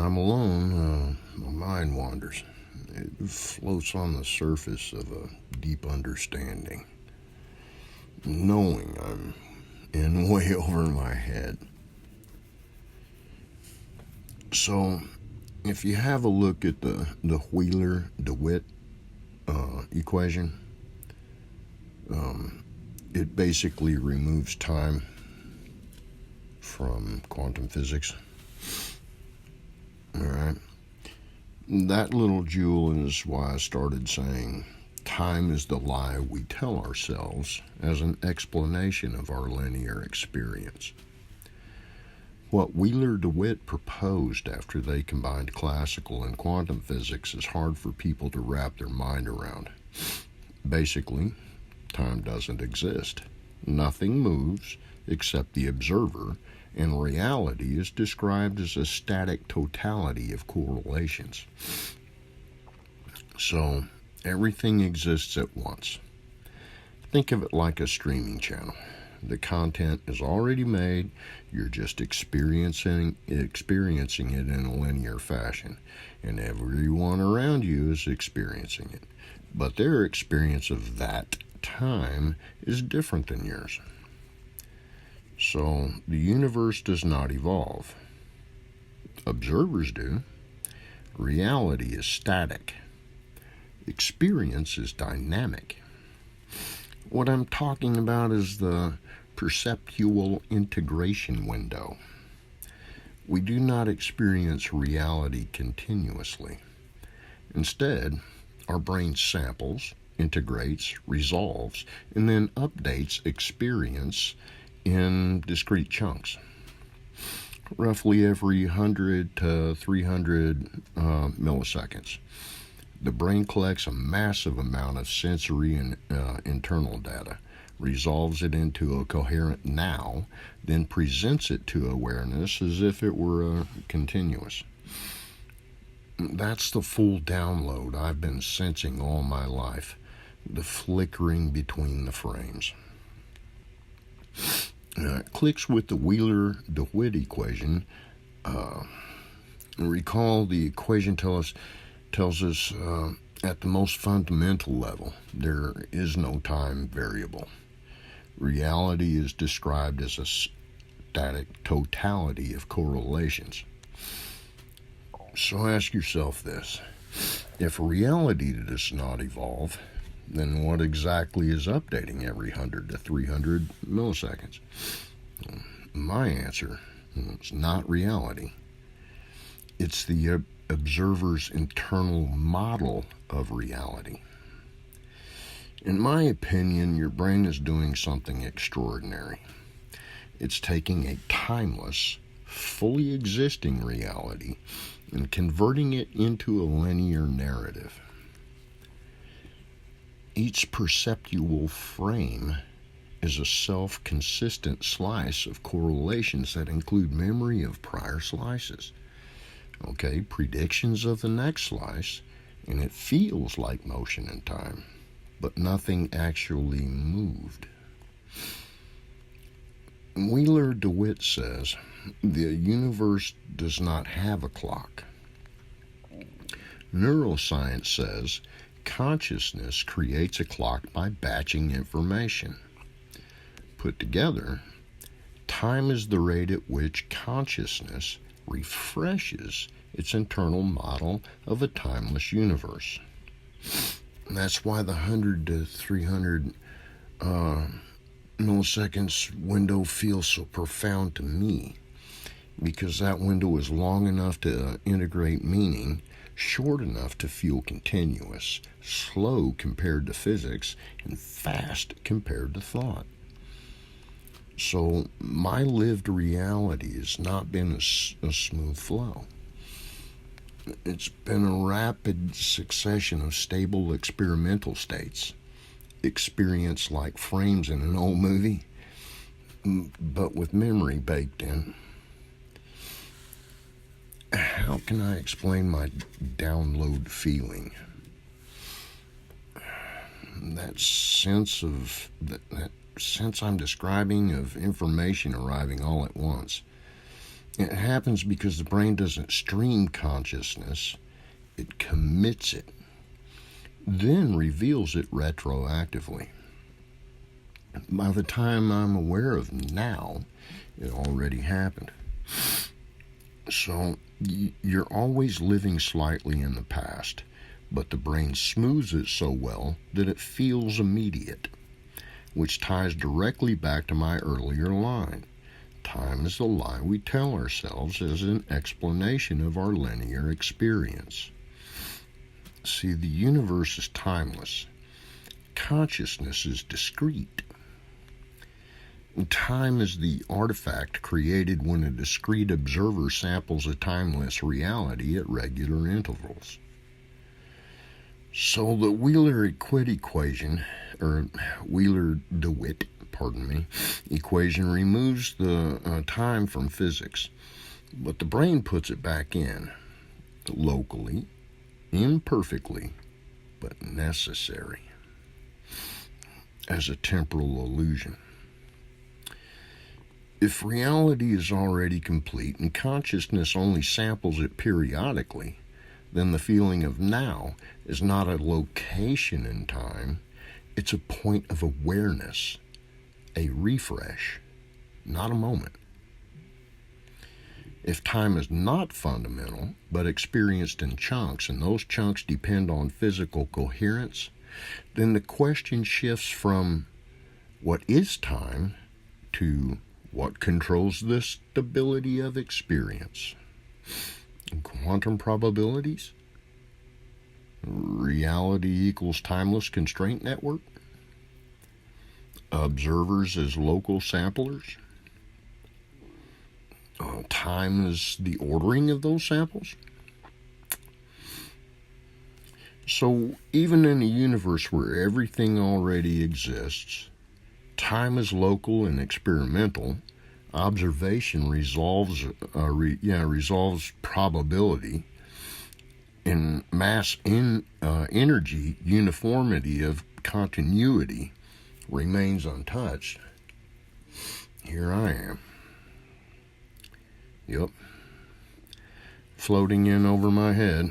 I'm alone, my mind wanders. It floats on the surface of a deep understanding, knowing I'm in way over my head. So, if you have a look at the Wheeler-DeWitt equation, it basically removes time from quantum physics. Alright? That little jewel is why I started saying time is the lie we tell ourselves as an explanation of our linear experience. What Wheeler-DeWitt proposed after they combined classical and quantum physics is hard for people to wrap their mind around. Basically, time doesn't exist. Nothing moves except the observer, and reality is described as a static totality of correlations. So, everything exists at once. Think of it like a streaming channel. The content is already made, you're just experiencing it in a linear fashion, and everyone around you is experiencing it. But their experience of that time is different than yours. So, the universe does not evolve. Observers do. Reality is static. Experience is dynamic. What I'm talking about is the perceptual integration window. We do not experience reality continuously. Instead, our brain samples, integrates, resolves, and then updates experience in discrete chunks. Roughly every 100 to 300 milliseconds. The brain collects a massive amount of sensory and internal data, resolves it into a coherent now, then presents it to awareness as if it were continuous. That's the full download I've been sensing all my life, the flickering between the frames. It clicks with the Wheeler-DeWitt equation. Recall the equation tells us at the most fundamental level, there is no time variable. Reality is described as a static totality of correlations. So ask yourself this. If reality does not evolve, then what exactly is updating every 100 to 300 milliseconds? My answer is not reality. It's the observer's internal model of reality. In my opinion, your brain is doing something extraordinary. It's taking a timeless, fully existing reality and converting it into a linear narrative. Each perceptual frame is a self-consistent slice of correlations that include memory of prior slices. Predictions of the next slice, and it feels like motion in time, but nothing actually moved. Wheeler-DeWitt says the universe does not have a clock. Neuroscience says consciousness creates a clock by batching information. Put together, time is the rate at which consciousness refreshes its internal model of a timeless universe. And that's why the 100 to 300 milliseconds window feels so profound to me, because that window is long enough to integrate meaning, short enough to feel continuous, slow compared to physics, and fast compared to thought. So my lived reality has not been a smooth flow. It's been a rapid succession of stable experimental states, experienced like frames in an old movie, but with memory baked in. How can I explain my download feeling? That sense I'm describing of information arriving all at once. It happens because the brain doesn't stream consciousness, it commits it, then reveals it retroactively. By the time I'm aware of now, it already happened. So you're always living slightly in the past, but the brain smooths it so well that it feels immediate, which ties directly back to my earlier line. Time is the lie we tell ourselves as an explanation of our linear experience. See, the universe is timeless. Consciousness is discrete. Time is the artifact created when a discrete observer samples a timeless reality at regular intervals. So the Wheeler-DeWitt equation removes the time from physics, but the brain puts it back in, locally, imperfectly, but necessary, as a temporal illusion. If reality is already complete and consciousness only samples it periodically, then the feeling of now is not a location in time, it's a point of awareness, a refresh, not a moment. If time is not fundamental, but experienced in chunks, and those chunks depend on physical coherence, then the question shifts from what is time to what controls the stability of experience. Quantum probabilities? Reality equals timeless constraint network? Observers as local samplers? Time is the ordering of those samples? So even in a universe where everything already exists, time is local and experimental. Observation resolves probability. In mass energy, uniformity of continuity remains untouched. Here I am. Yep. Floating in over my head.